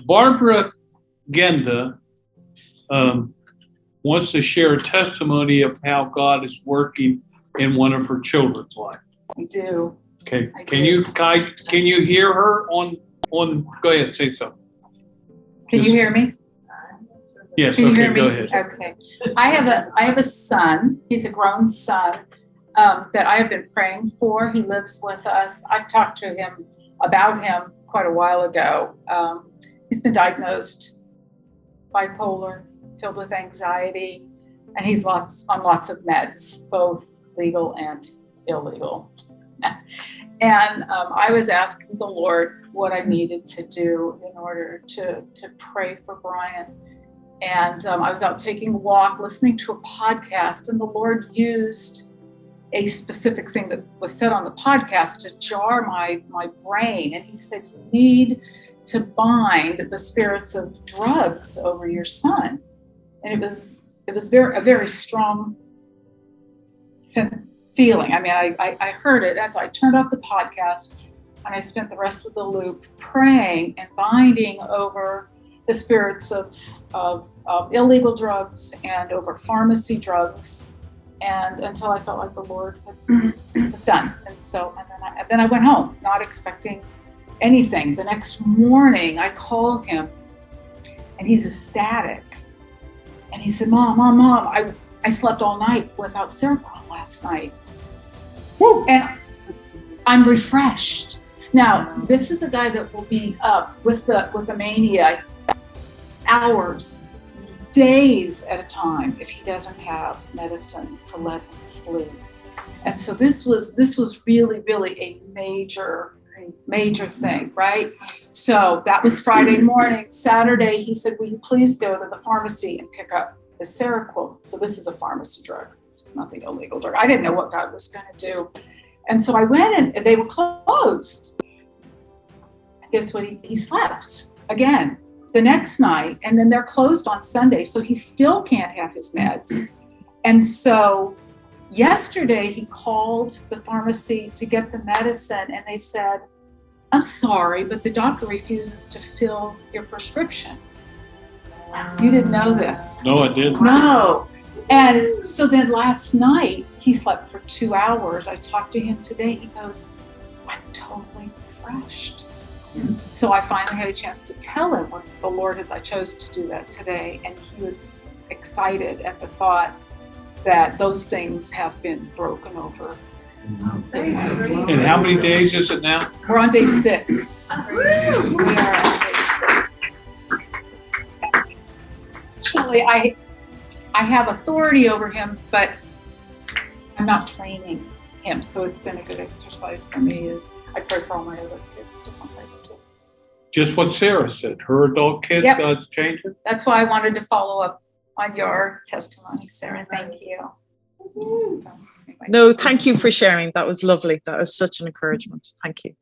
Barbara Genda wants to share a testimony of how God is working in one of her children's life. I do. Okay. Can you hear her on? Go ahead, say something. Can you hear me? Yes. Can you okay. hear me? Go ahead. Okay. I have a son. He's a grown son that I have been praying for. He lives with us. I've talked to him about him quite a while ago. He's been diagnosed bipolar, filled with anxiety, and he's on lots of meds, both legal and illegal. And I was asking the Lord what I needed to do in order to pray for Brian. And I was out taking a walk, listening to a podcast, and the Lord used a specific thing that was said on the podcast to jar my brain. And he said, you need to bind the spirits of drugs over your son. And it was a very strong feeling. I mean, I heard it as I turned off the podcast, and I spent the rest of the loop praying and binding over the spirits of illegal drugs and over pharmacy drugs, and until I felt like the Lord was done. And then I went home, not expecting anything. The next morning, I called him, and he's ecstatic. And he said, Mom, I slept all night without Seroquel last night. Woo! And I'm refreshed. Now, this is a guy that will be up with the mania hours, days at a time if he doesn't have medicine to let him sleep. And so this was really, really a major thing, right? So that was Friday morning. Saturday, he said, will you please go to the pharmacy and pick up the Seroquel? So this is a pharmacy drug. This is not the illegal drug. I didn't know what God was going to do. And so I went and they were closed. Guess what? He slept again the next night, and then they're closed on Sunday. So he still can't have his meds. And so yesterday he called the pharmacy to get the medicine, and they said, I'm sorry, but the doctor refuses to fill your prescription. You didn't know this? No, I didn't. No. And so then last night he slept for 2 hours. I talked to him today. He goes, I'm totally refreshed. So I finally had a chance to tell him what the Lord has. I chose to do that today. And he was excited at the thought that those things have been broken over. And how many days is it now? We're on day 6. We are on day 6. Actually, I have authority over him, but I'm not training him. So it's been a good exercise for me. Is I pray for all my other kids in different ways too. Just what Sarah said. Her adult kids, Yep. God's changing. That's why I wanted to follow up on your testimony, Sarah. Thank you. So, anyway. No, thank you for sharing. That was lovely. That was such an encouragement. Thank you.